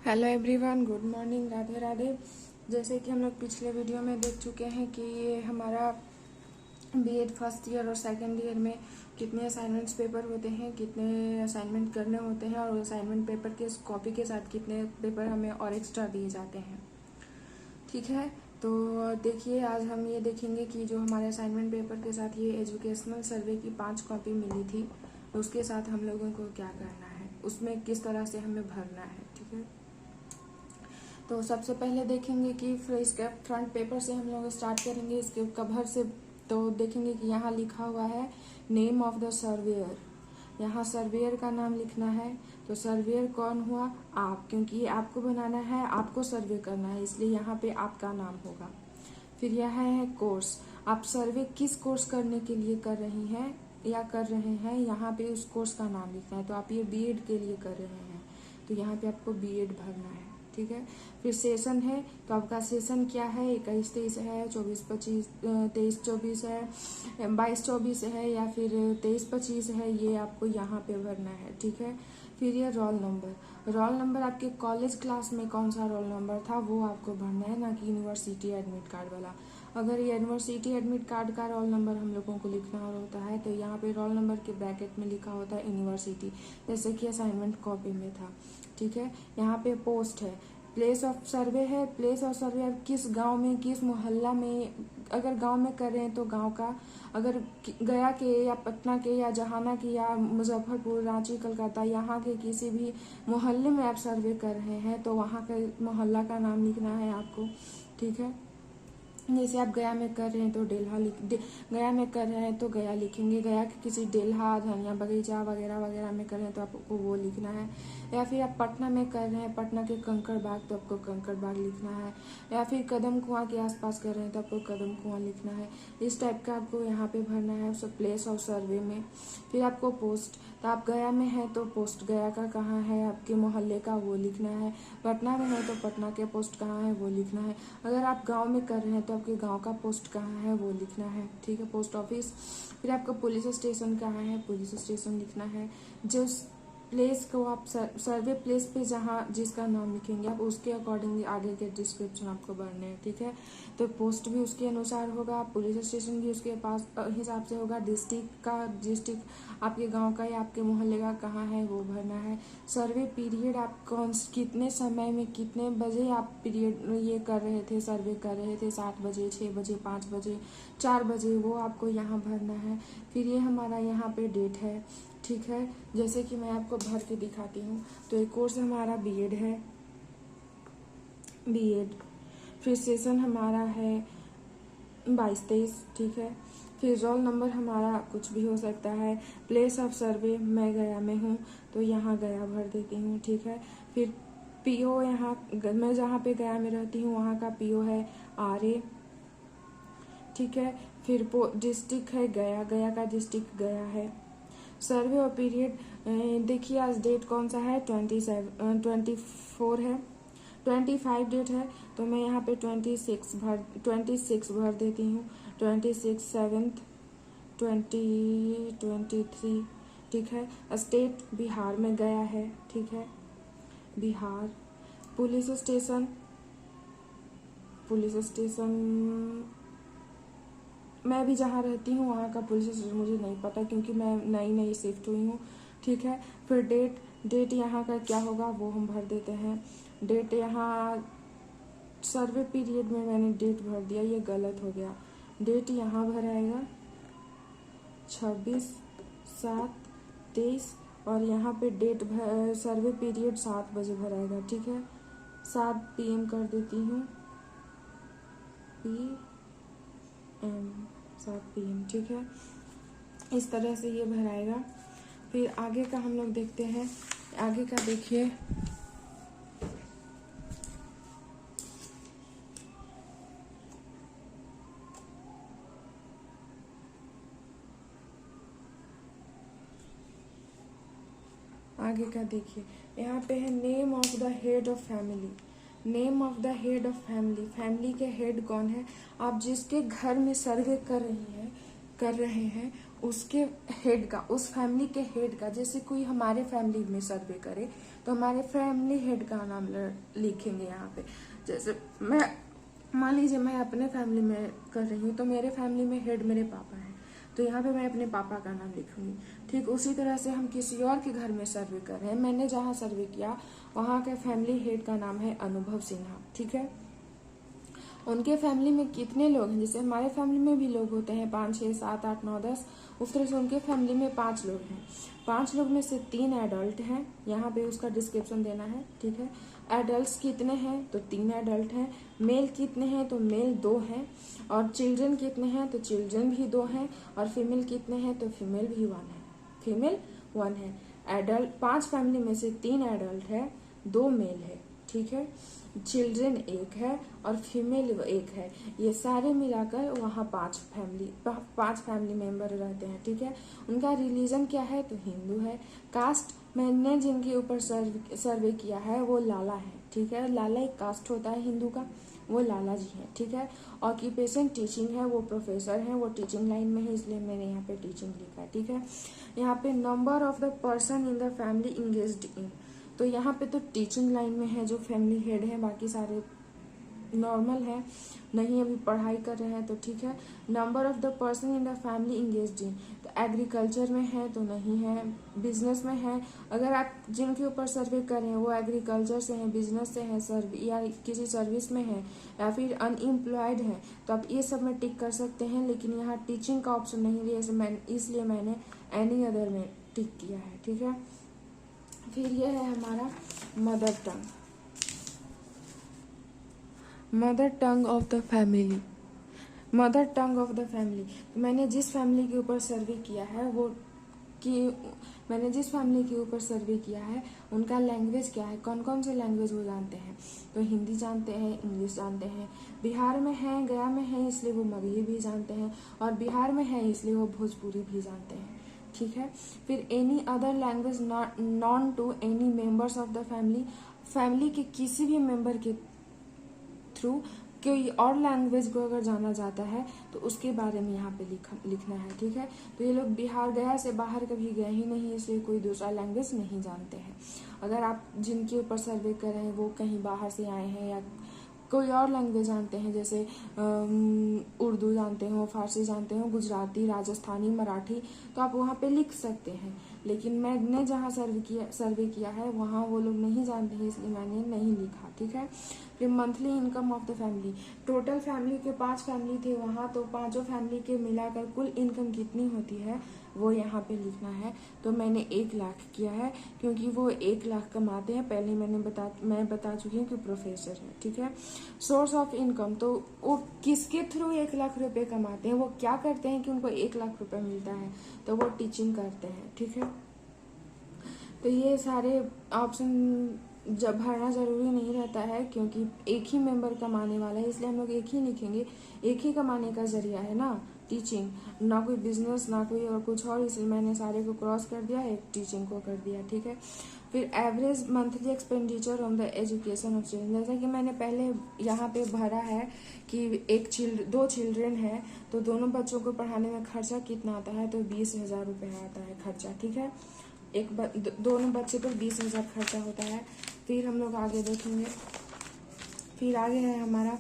Hello everyone, good morning, Radhe Radhe. जैसे कि हम लोग पिछले वीडियो में देख चुके हैं कि ये हमारा बीएड फर्स्ट ईयर और सेकंड ईयर में कितने असाइनमेंट्स पेपर होते हैं, कितने असाइनमेंट करने होते हैं और असाइनमेंट पेपर के कॉपी के साथ कितने पेपर हमें और एक्स्ट्रा दिए जाते हैं। ठीक है, तो देखिए आज हम ये देखेंगे कि जो हमारे असाइनमेंट पेपर के साथ ये एजुकेशनल सर्वे की 5 कॉपी मिली थी, उसके साथ हम लोगों को क्या करना है, उसमें किस तरह से हमें भरना है। ठीक है, तो सबसे पहले देखेंगे कि इसके फ्रंट पेपर से हम लोग स्टार्ट करेंगे। इसके कवर से तो देखेंगे कि यहाँ लिखा हुआ है नेम ऑफ द सर्वेयर। यहाँ सर्वेयर का नाम लिखना है। तो सर्वेयर कौन हुआ? आप, क्योंकि ये आपको बनाना है, आपको सर्वे करना है, इसलिए यहाँ पे आपका नाम होगा। फिर यह है कोर्स। आप सर्वे किस कोर्स करने के लिए कर रही हैं या कर रहे हैं, यहाँ पे उस कोर्स का नाम लिखना है। तो आप ये बीएड के लिए कर रहे हैं, तो यहाँ पे आपको बीएड भरना है। ठीक है, फिर सेशन है, तो आपका सेशन क्या है, 21-23 है, 24-25, 23-24 है, 22-24 है या फिर 23-25 है, ये आपको यहाँ पे भरना है। ठीक है, फिर ये रोल नंबर आपके कॉलेज क्लास में कौन सा रोल नंबर था वो आपको भरना है, ना कि यूनिवर्सिटी एडमिट कार्ड वाला। अगर ये यूनिवर्सिटी एडमिट कार्ड का रोल नंबर हम लोगों को लिखना होता है तो यहाँ पे रोल नंबर के ब्रैकेट में लिखा होता है यूनिवर्सिटी, जैसे कि असाइनमेंट कॉपी में था। ठीक है, यहाँ पे पोस्ट है, प्लेस ऑफ सर्वे है। प्लेस ऑफ सर्वे आप किस गांव में, किस मोहल्ला में, अगर गांव में कर रहे हैं तो गांव का, अगर गया के या पटना के या जहाना के या मुजफ्फरपुर, रांची, कलकत्ता, यहाँ के किसी भी मोहल्ले में आप सर्वे कर रहे हैं तो वहाँ के मोहल्ला का नाम लिखना है आपको। ठीक है, जैसे आप गया में कर रहे हैं तो गया में कर रहे हैं तो गया लिखेंगे, गया के किसी डेल्हा, धनिया बगीचा वगैरह वगैरह में कर रहे हैं तो आपको वो लिखना है। या फिर आप पटना में कर रहे हैं, पटना के कंकड़ बाग, तो आपको कंकड़ बाग लिखना है। या फिर कदम कुआं के आसपास कर रहे हैं तो आपको कदम कुआं लिखना है। इस टाइप का आपको यहाँ पे भरना है उस प्लेस ऑफ सर्वे में। फिर आपको पोस्ट, तो आप गया में है तो पोस्ट गया का कहाँ है, आपके मोहल्ले का वो लिखना है। पटना में है तो पटना के पोस्ट कहाँ है वो लिखना है। अगर आप गांव में कर रहे हैं तो आपके गांव का पोस्ट कहाँ है वो लिखना है। ठीक है, पोस्ट ऑफिस। फिर आपका पुलिस स्टेशन कहाँ है, पुलिस स्टेशन लिखना है। जिस प्लेस को आप सर्वे प्लेस पे जहाँ जिसका नाम लिखेंगे आप उसके अकॉर्डिंगली आगे के डिस्क्रिप्शन आपको भरने हैं। ठीक है, तो पोस्ट भी उसके अनुसार होगा, पुलिस स्टेशन भी उसके पास हिसाब से होगा, डिस्ट्रिक्ट आपके गांव का या आपके मोहल्ले का कहाँ है वो भरना है। सर्वे पीरियड आप कितने समय में, कितने बजे आप पीरियड ये कर रहे थे, सर्वे कर रहे थे, 7 बजे, 6 बजे, 5 बजे, 4 बजे, वो आपको यहाँ भरना है। फिर ये हमारा यहाँ पे डेट है। ठीक है, जैसे कि मैं आपको भर के दिखाती हूँ। तो एक कोर्स हमारा बीएड है, बीएड। फिर सेशन हमारा है 22-23। ठीक है, फिर रोल नंबर हमारा कुछ भी हो सकता है। प्लेस ऑफ सर्वे मैं गया में हूँ तो यहाँ गया भर देती हूँ। ठीक है, फिर पीओ, यहाँ मैं जहाँ पे गया में रहती हूँ वहाँ का पीओ है RA। ठीक है, फिर डिस्ट्रिक्ट है गया, गया का डिस्ट्रिक्ट गया है। सर्वे और पीरियड, देखिए आज डेट कौन सा है, 24 है, 25 डेट है, तो मैं यहाँ पे 26 भर देती हूँ। 26 7 2023। ठीक है, स्टेट बिहार में गया है। ठीक है, बिहार। पुलिस स्टेशन मैं भी जहाँ रहती हूँ वहाँ का पुलिस स्टेशन मुझे नहीं पता, क्योंकि मैं नई शिफ्ट हुई हूँ। ठीक है, फिर डेट यहाँ का क्या होगा वो हम भर देते हैं। डेट यहाँ सर्वे पीरियड में मैंने डेट भर दिया, ये गलत हो गया। डेट यहाँ भराएगा 26/7/23 और यहाँ पे डेट सर्वे पीरियड 7 बजे भराएगा। ठीक है, 7 PM कर देती हूँ, PM 7 PM। ठीक है, इस तरह से ये भराएगा। फिर आगे का हम लोग देखते हैं। आगे का देखिए, आगे का देखिए, यहाँ पे है name of the head of family. Name of the head of family, family के हेड कौन है, आप जिसके घर में सर्वे कर रहे हैं उसके हेड का, उस फैमिली के हेड का। जैसे कोई हमारे फैमिली में सर्वे करे तो तो हमारे फैमिली हेड का नाम लिखेंगे यहाँ पे। जैसे मैं मान लीजिए मैं अपने फैमिली में कर रही हूँ, तो मेरे फैमिली में हेड मेरे पापा हैं, तो यहाँ पे मैं अपने पापा का नाम लिखूंगी। ठीक उसी तरह से हम किसी और के घर में सर्वे कर रहे हैं, मैंने जहाँ सर्वे किया वहाँ के फैमिली हेड का नाम है अनुभव सिन्हा। ठीक है, उनके फैमिली में कितने लोग हैं, जैसे हमारे फैमिली में भी लोग होते हैं 5 6 7 8 9 10, उस तरह से उनके फैमिली में 5 लोग हैं। 5 लोग में से 3 एडल्ट हैं, यहाँ पे उसका डिस्क्रिप्शन देना है। ठीक है, एडल्ट्स कितने हैं, तो 3 एडल्ट हैं। मेल कितने हैं, तो मेल 2 हैं। और चिल्ड्रन कितने हैं, तो चिल्ड्रन भी 2 हैं। और फीमेल कितने हैं, तो फीमेल भी 1 है, फीमेल 1 है। एडल्ट 5 फैमिली में से 3 एडल्ट है, 2 मेल है। ठीक है, चिल्ड्रन 1 है और फीमेल 1 है। ये सारे मिलाकर वहाँ 5 फैमिली मेंबर रहते हैं। ठीक है, उनका रिलीजन क्या है, तो हिंदू है। कास्ट मैंने जिनके ऊपर सर्वे किया है वो लाला है। ठीक है, लाला एक कास्ट होता है हिंदू का, वो लाला जी है। ठीक है, ऑक्यूपेशन टीचिंग है, वो प्रोफेसर हैं, वो टीचिंग लाइन में है, इसलिए मैंने यहाँ पे टीचिंग लिखा है। ठीक है, यहाँ पे number of the person in the family engaged in, तो यहाँ पे तो टीचिंग लाइन में है जो फैमिली हेड है, बाकी सारे नॉर्मल है, नहीं अभी पढ़ाई कर रहे हैं। तो ठीक है, number of the person in the family engaged in, तो एग्रीकल्चर में है तो नहीं है, बिजनेस में है। अगर आप जिनके ऊपर सर्वे कर रहे हैं वो एग्रीकल्चर से हैं, बिजनेस से हैं, या किसी सर्विस में है, या फिर अनएम्प्लॉयड है, तो आप ये सब में टिक कर सकते हैं। लेकिन यहाँ टीचिंग का ऑप्शन नहीं दिया, इसलिए मैंने एनी अदर में टिक किया है। ठीक है, फिर यह है हमारा mother tongue, mother tongue of the family. Mother tongue of the family, तो मैंने जिस फैमिली के ऊपर सर्वे किया है उनका लैंग्वेज क्या है, कौन कौन से लैंग्वेज वो जानते हैं, तो हिंदी जानते हैं, इंग्लिश जानते हैं। बिहार में है, गया में है, इसलिए वो मगही भी जानते हैं, और बिहार में है इसलिए वो भोजपुरी भी जानते हैं। ठीक है, फिर any other language known to any members of the family, family के किसी भी मेंबर के थ्रू कोई और लैंग्वेज को अगर जाना जाता है तो उसके बारे में यहाँ पे लिखना है। ठीक है, तो ये लोग बिहार गया से बाहर कभी गए ही नहीं, इसलिए कोई दूसरा लैंग्वेज नहीं जानते हैं। अगर आप जिनके ऊपर सर्वे कर रहे हैं वो कहीं बाहर से आए हैं या कोई और लैंग्वेज जानते हैं, जैसे उर्दू जानते हो, फारसी जानते हो, गुजराती, राजस्थानी, मराठी, तो आप वहाँ पे लिख सकते हैं। लेकिन मैंने जहाँ सर्वे किया है वहाँ वो लोग नहीं जानते हैं, इसलिए मैंने नहीं लिखा। ठीक है, फिर monthly income of the family, total family के 5 फैमिली थे वहाँ, तो 5 फैमिली के मिलाकर कुल इनकम कितनी होती है वो यहाँ पे लिखना है। तो मैंने 1 लाख किया है, क्योंकि वो 1 लाख कमाते हैं, पहले मैं बता चुकी हूँ कि प्रोफेसर है। ठीक है, सोर्स ऑफ इनकम, तो वो किसके थ्रू 1 लाख रुपए कमाते हैं, वो क्या करते हैं कि उनको 1 लाख रुपए मिलता है, तो वो टीचिंग करते हैं। ठीक है, तो ये सारे ऑप्शन जब भरना जरूरी नहीं रहता है, क्योंकि एक ही मेंबर कमाने वाला है, इसलिए हम लोग एक ही लिखेंगे। एक ही कमाने का जरिया है ना टीचिंग, ना कोई बिजनेस, ना कोई और कुछ और, इसलिए मैंने सारे को क्रॉस कर दिया, एक टीचिंग को कर दिया। ठीक है, फिर average monthly expenditure on the education of children, जैसा कि मैंने पहले यहाँ पे भरा है कि 2 चिल्ड्रन है तो दोनों बच्चों को पढ़ाने में खर्चा कितना आता है, तो 20,000 रुपये आता है खर्चा। ठीक है, दोनों बच्चे पर 20,000 खर्चा होता है। फिर हम लोग आगे देखेंगे, फिर आगे है हमारा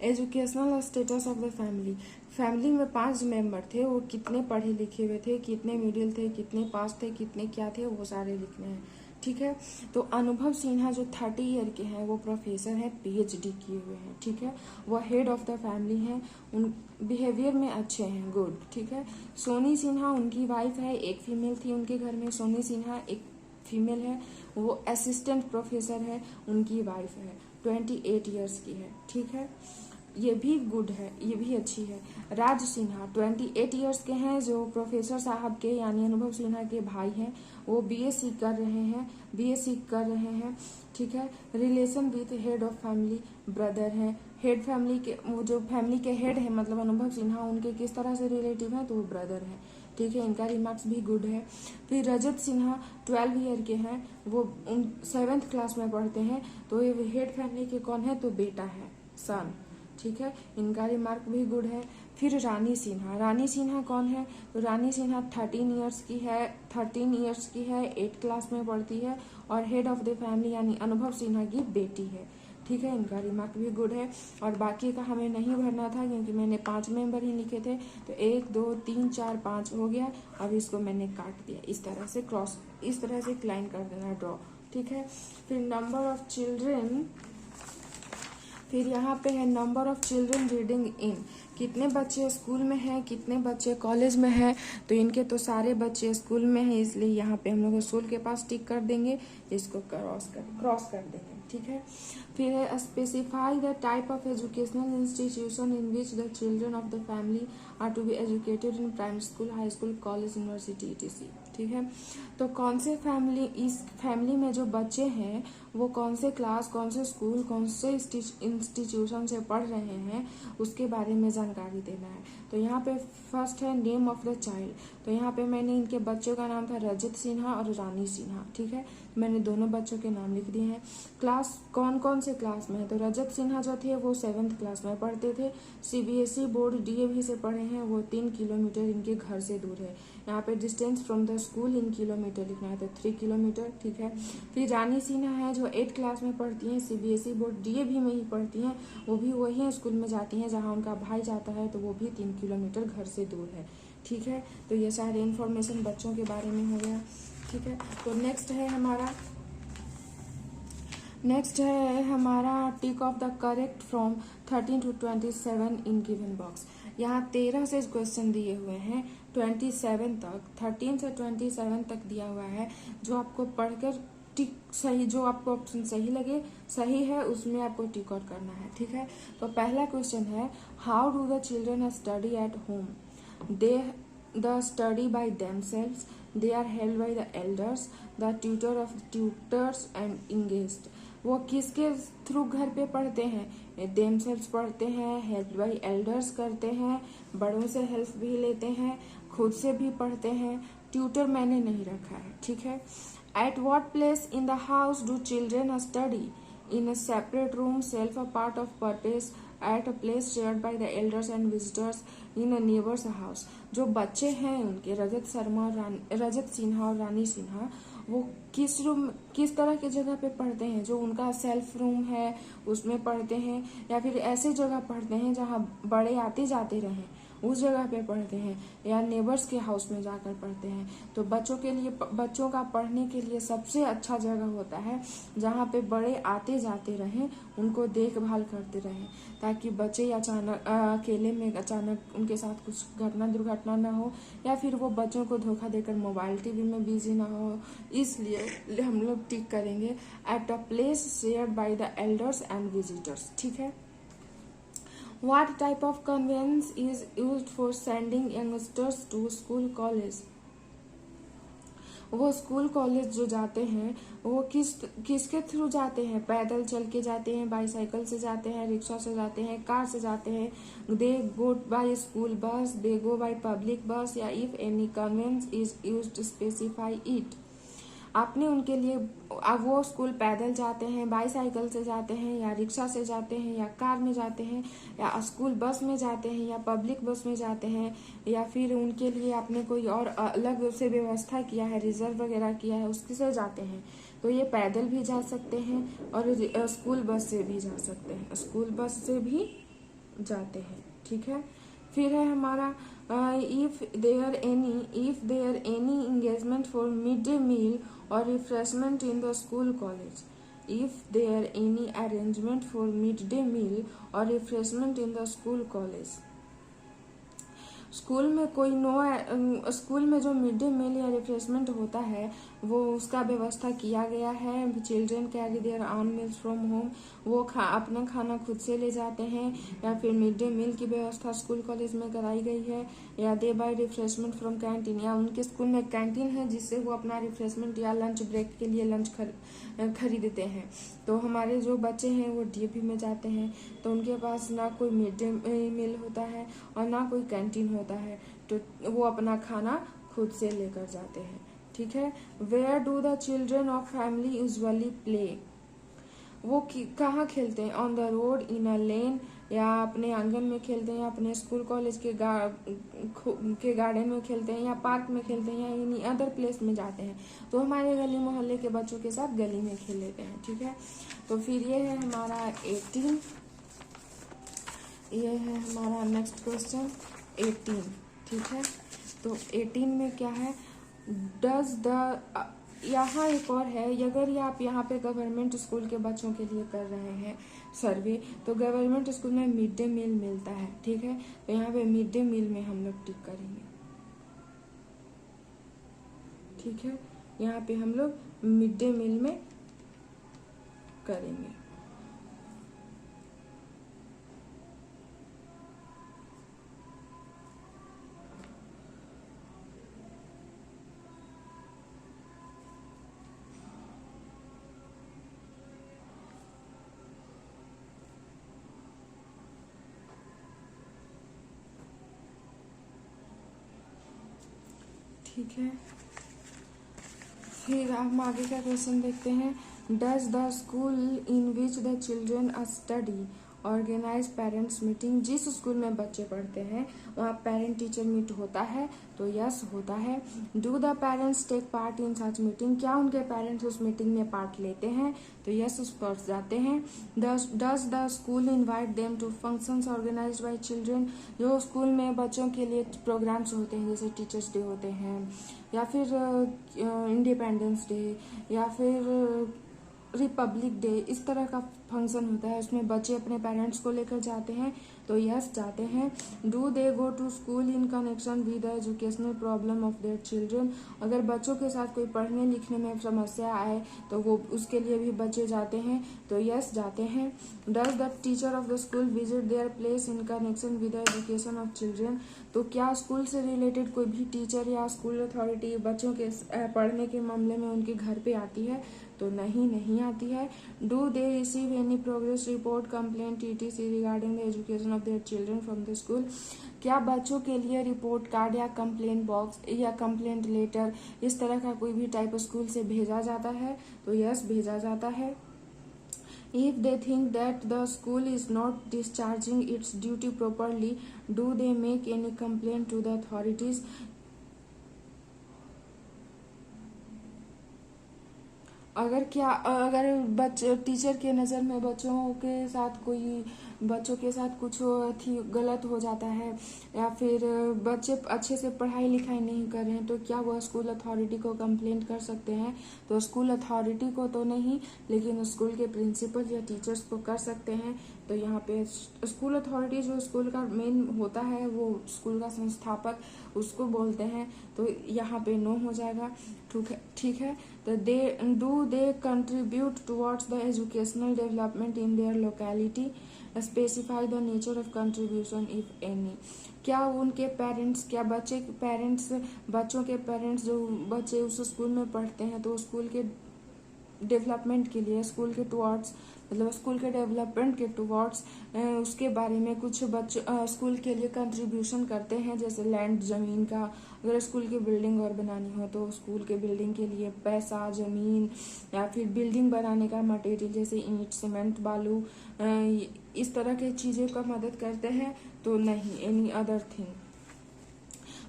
educational status of the family. Family में 5 मेंबर थे, वो कितने पढ़े लिखे हुए थे, कितने मिडिल थे, कितने पास थे, कितने क्या थे, वो सारे लिखने हैं। ठीक है, तो अनुभव सिन्हा जो 30 ईयर के हैं वो प्रोफेसर हैं, PhD किए हुए हैं। ठीक है, वो हेड ऑफ द फैमिली हैं, उन बिहेवियर में अच्छे हैं, गुड। ठीक है, सोनी सिन्हा उनकी वाइफ है, एक फीमेल थी उनके घर में, सोनी सिन्हा एक फीमेल है, वो असिस्टेंट प्रोफेसर है, उनकी वाइफ है, 28 ईयर्स की है। ठीक है, ये भी गुड है, ये भी अच्छी है। राज सिन्हा 28 ईयर्स के हैं, जो प्रोफेसर साहब के यानी अनुभव सिन्हा के भाई हैं, वो BSc कर रहे हैं। ठीक है, relation with head of family, brother हैं। हेड फैमिली के, वो जो फैमिली के हेड है मतलब अनुभव सिन्हा, उनके किस तरह से रिलेटिव हैं, तो वो ब्रदर है। ठीक है, इनका रिमार्क्स भी गुड है। फिर रजत सिन्हा 12 ईयर के हैं, वो 7th क्लास में पढ़ते हैं, तो ये हेड फैमिली के कौन है, तो बेटा है, सन। ठीक है, इनका रिमार्क भी गुड है। फिर रानी सिन्हा, रानी सिन्हा कौन है? तो रानी सिन्हा 13 इयर्स की है, 8th क्लास में पढ़ती है और हेड ऑफ द फैमिली यानी अनुभव सिन्हा की बेटी है। ठीक है, इनका रिमार्क भी गुड है। और बाकी का हमें नहीं भरना था क्योंकि मैंने 5 मेंबर ही लिखे थे, तो 1 2 3 4 5 हो गया। अब इसको मैंने काट दिया, इस तरह से इस तरह से लाइन कर देना, ड्रॉ। ठीक है, फिर नंबर ऑफ चिल्ड्रेन, फिर यहाँ पे है number of children reading in, कितने बच्चे स्कूल में हैं, कितने बच्चे कॉलेज में हैं। तो इनके तो सारे बच्चे स्कूल में हैं, इसलिए यहाँ पे हम लोग स्कूल के पास टिक कर देंगे, इसको क्रॉस कर देंगे। ठीक है, फिर है specify the type of educational institution in which the children of the family are to be educated in primary school, high school, college, university etc। ठीक है, तो कौन से फैमिली, इस फैमिली में जो बच्चे हैं वो कौन से क्लास, कौन से स्कूल, कौन से इंस्टीट्यूशन से पढ़ रहे हैं उसके बारे में जानकारी देना है। तो यहाँ पे फर्स्ट है नेम ऑफ द चाइल्ड, तो यहाँ पे मैंने इनके बच्चों का नाम था रजत सिन्हा और रानी सिन्हा। ठीक है, मैंने दोनों बच्चों के नाम लिख दिए हैं। क्लास कौन कौन से क्लास में है? तो रजत सिन्हा जो थे वो 7th क्लास में पढ़ते थे, CBSE बोर्ड DAV से पढ़े हैं, वो 3 किलोमीटर इनके घर से दूर है। यहाँ पे distance from the school in kilometre लिखना है, तो 3 किलोमीटर। ठीक है, फिर रानी सिन्हा है जो 8th क्लास में पढ़ती हैं, CBSE बोर्ड DAV में ही पढ़ती हैं, वो भी वही स्कूल में जाती हैं जहाँ उनका भाई जाता है, तो वो भी 3 किलोमीटर घर से दूर है। ठीक है, तो ये सारे इन्फॉर्मेशन बच्चों के बारे में हो गया। ठीक है, तो नेक्स्ट है हमारा tick of the correct from 13 to 27 in given box. यहाँ 13 से क्वेश्चन दिए हुए हैं 27 तक, 13 से 27 तक दिया हुआ है। जो आपको पढ़कर टिक सही, जो आपको ऑप्शन सही लगे, सही है, उसमें आपको टिक आउट करना है। ठीक है, तो पहला क्वेश्चन है how do the children study at home? They the study by themselves, they are held by the elders, the tutor of tutors and engaged. वो किसके थ्रू घर पे पढ़ते हैं? देमसेल्व्स पढ़ते हैं, हेल्प बाय एल्डर्स करते हैं, बड़ों से हेल्प भी लेते हैं, खुद से भी पढ़ते हैं। ट्यूटर मैंने नहीं रखा है। ठीक है, at what place in the house do children study? In a separate room, self a part of purpose, at a place shared by the elders and visitors, in a neighbours house. जो बच्चे हैं उनके रजत सिन्हा और रानी सिन्हा, वो किस तरह की जगह पे पढ़ते हैं? जो उनका सेल्फ रूम है उसमें पढ़ते हैं, या फिर ऐसे जगह पढ़ते हैं जहाँ बड़े आते जाते रहें, उस जगह पे पढ़ते हैं, या नेबर्स के हाउस में जाकर पढ़ते हैं। तो बच्चों का पढ़ने के लिए सबसे अच्छा जगह होता है जहाँ पे बड़े आते जाते रहें, उनको देखभाल करते रहें, ताकि बच्चे अकेले में अचानक उनके साथ कुछ दुर्घटना ना हो, या फिर वो बच्चों को धोखा देकर मोबाइल TV में बिजी ना हो। इसलिए हम लोग टिक करेंगे at a place shared by the elders and visitors. ठीक है, What type of conveyance is used for sending youngsters to school college? वो स्कूल कॉलेज जो जाते हैं वो किसके थ्रू जाते हैं? पैदल चल के जाते हैं, बाईसाइकिल से जाते हैं, रिक्शा से जाते हैं, कार से जाते हैं, दे गो बाय स्कूल बस, दे गो बाय पब्लिक बस, या if any conveyance is used specify it. आपने उनके लिए, अब वो स्कूल पैदल जाते हैं, बाईसाइकिल से जाते हैं, या रिक्शा से जाते हैं, या कार में जाते हैं, या स्कूल बस में जाते हैं, या पब्लिक बस में जाते हैं, या फिर उनके लिए आपने कोई और अलग से व्यवस्था किया है, रिजर्व वगैरह किया है, उसके से जाते हैं। तो ये पैदल भी जा सकते हैं और स्कूल बस से भी जा सकते हैं, स्कूल बस से भी जाते हैं। ठीक है, फिर है हमारा if there any engagement for mid day meal or refreshment in the school college. If there any arrangement for midday meal or refreshment in the school college. School में जो मिड डे मील या रिफ्रेशमेंट होता है वो उसका व्यवस्था किया गया है। Children carry their on meals from home, वो अपना खाना खुद से ले जाते हैं, या फिर मिड डे मील की व्यवस्था स्कूल कॉलेज में कराई गई है, या दे बाय रिफ्रेशमेंट फ्रॉम कैंटीन, या उनके स्कूल में कैंटीन है जिससे वो अपना रिफ्रेशमेंट या लंच ब्रेक के लिए लंच खरीदते हैं। तो हमारे जो बच्चे हैं वो DAV में जाते हैं, तो उनके पास ना कोई मिड डे मील होता है और ना कोई कैंटीन होता है, तो वो अपना खाना खुद से लेकर जाते हैं। ठीक है, where do the children of family usually play? वो कहाँ खेलते हैं? On the road, in a lane, या अपने आंगन में खेलते हैं, या अपने स्कूल कॉलेज के गार्डन में खेलते हैं, या पार्क में खेलते हैं, या एनी अदर प्लेस में जाते हैं। तो हमारे गली मोहल्ले के बच्चों के साथ गली में खेल लेते हैं, ठीक है। तो फिर ये है हमारा 18, ये है हमारा नेक्स्ट क्वेश्चन 18, ठीक है। तो 18 में क्या है? डज द यहाँ एक और है, अगर आप यहाँ पे गवर्नमेंट स्कूल के बच्चों के लिए कर रहे हैं सर्वे, तो गवर्नमेंट स्कूल में मिड डे मील मिलता है, ठीक है। तो यहाँ पे मिड डे मील में हम लोग टिक करेंगे, ठीक है। यहाँ पे हम लोग मिड डे मील में करेंगे। ठीक है, फिर हम आगे का क्वेश्चन देखते हैं। Does the school in which the children study organize parents meeting? जिस स्कूल में बच्चे पढ़ते हैं वहाँ पेरेंट टीचर मीट होता है, तो यस होता है। Do the parents take part in such meeting? क्या उनके पेरेंट्स उस मीटिंग में पार्ट लेते हैं? तो यस, उस पर जाते हैं। Does the school invite them to functions organized by children? जो स्कूल में बच्चों के लिए प्रोग्राम्स होते हैं, जैसे टीचर्स डे होते हैं, या फिर इंडिपेंडेंस डे, या फिर रिपब्लिक डे, इस तरह का फंक्शन होता है, उसमें बच्चे अपने पेरेंट्स को लेकर जाते हैं, तो यस जाते हैं। Do they go to school in connection with the educational problem of their children? अगर बच्चों के साथ कोई पढ़ने लिखने में समस्या आए तो वो उसके लिए भी बच्चे जाते हैं, तो यस जाते हैं। Does the teacher of the school visit their place in connection with the education of children? तो क्या स्कूल से रिलेटेड कोई भी टीचर या स्कूल अथॉरिटी बच्चों के पढ़ने के मामले में उनके घर पे आती है? तो नहीं आती है। Do they receive any progress report, complaint, TTC regarding the education of their children from the school? क्या बच्चों के लिए रिपोर्ट कार्ड या कंप्लेंट बॉक्स या कंप्लेंट लेटर, इस तरह का कोई भी टाइप स्कूल से भेजा जाता है? तो यस, भेजा जाता है। If they think that the school is not discharging its duty properly, do they make any complaint to the authorities? अगर बच्चे टीचर के नज़र में बच्चों के साथ कुछ गलत हो जाता है, या फिर बच्चे अच्छे से पढ़ाई लिखाई नहीं कर रहे हैं, तो क्या वह स्कूल अथॉरिटी को कंप्लेंट कर सकते हैं? तो स्कूल अथॉरिटी को तो नहीं, लेकिन स्कूल के प्रिंसिपल या टीचर्स को कर सकते हैं। तो यहाँ पे स्कूल अथॉरिटी जो स्कूल का मेन होता है, वो स्कूल का संस्थापक, उसको बोलते हैं, तो यहाँ पे नो हो जाएगा, ठीक है। तो they contribute towards the educational development in their locality? Specify the nature of contribution if any? क्या उनके पेरेंट्स, क्या बच्चों के पेरेंट्स जो बच्चे उस स्कूल में पढ़ते हैं, तो स्कूल के डेवलपमेंट के लिए, स्कूल के टुवर्ड्स, मतलब स्कूल के डेवलपमेंट के टुवर्ड्स उसके बारे में कुछ बच्चे स्कूल के लिए कंट्रीब्यूशन करते हैं, जैसे लैंड, ज़मीन का, अगर स्कूल की बिल्डिंग और बनानी हो तो स्कूल के बिल्डिंग के लिए पैसा, ज़मीन, या फिर बिल्डिंग बनाने का मटेरियल जैसे ईंट, सीमेंट, बालू, इस तरह की चीज़ों का मदद करते हैं? तो नहीं, एनी अदर थिंग।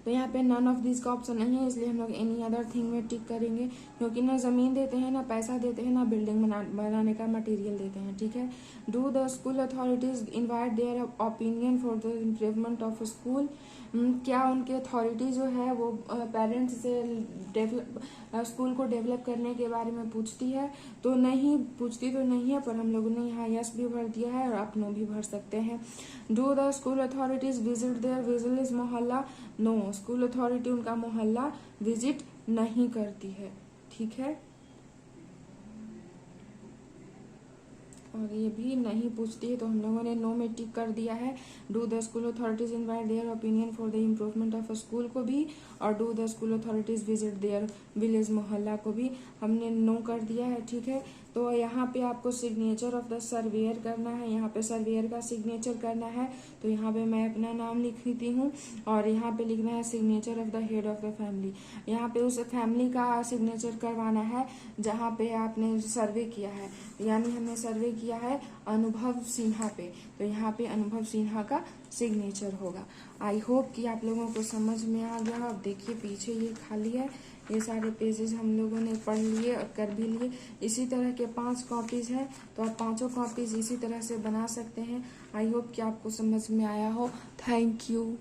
तो यहाँ पे नन ऑफ दिस का ऑप्शन नहीं है, इसलिए हम लोग एनी अदर थिंग में टिक करेंगे, क्योंकि ना ज़मीन देते हैं, ना पैसा देते हैं, ना बिल्डिंग बनाने का मटेरियल देते हैं, ठीक है। Do the school authorities invite their opinion for the improvement of school? क्या उनकी अथॉरिटी जो है वो पेरेंट्स से स्कूल को डेवलप करने के बारे में पूछती है? तो नहीं पूछती, तो नहीं है, पर हम लोगों ने यहाँ यस भी भर दिया है और आप नो भी भर सकते हैं। Do the school authorities visit their village मोहल्ला? नो, स्कूल अथॉरिटी उनका मोहल्ला विजिट नहीं करती है, ठीक है। और ये भी नहीं पूछती है, तो हम लोगों ने नो में टिक कर दिया है। Do the school authorities invite their opinion for the improvement of school को भी, और do the school authorities visit their village मोहल्ला को भी हमने नो कर दिया है, ठीक है। तो यहाँ पे आपको सिग्नेचर ऑफ द सर्वेयर करना है, यहाँ पे सर्वेयर का सिग्नेचर करना है, तो यहाँ पे मैं अपना नाम लिखती हूँ, और यहाँ पे लिखना है signature of the head of the family. यहाँ पे उस फैमिली का सिग्नेचर करवाना है जहाँ पे आपने सर्वे किया है। यानी हमने सर्वे किया है अनुभव सिन्हा पे, तो यहाँ पे अनुभव सिन्हा का सिग्नेचर होगा। आई होप कि आप लोगों को समझ में आ गया। अब देखिए पीछे ये खाली है, ये सारे पेजेस हम लोगों ने पढ़ लिए और कर भी लिए। इसी तरह के 5 कॉपीज हैं, तो आप 5 कॉपीज इसी तरह से बना सकते हैं। आई होप कि आपको समझ में आया हो। Thank you.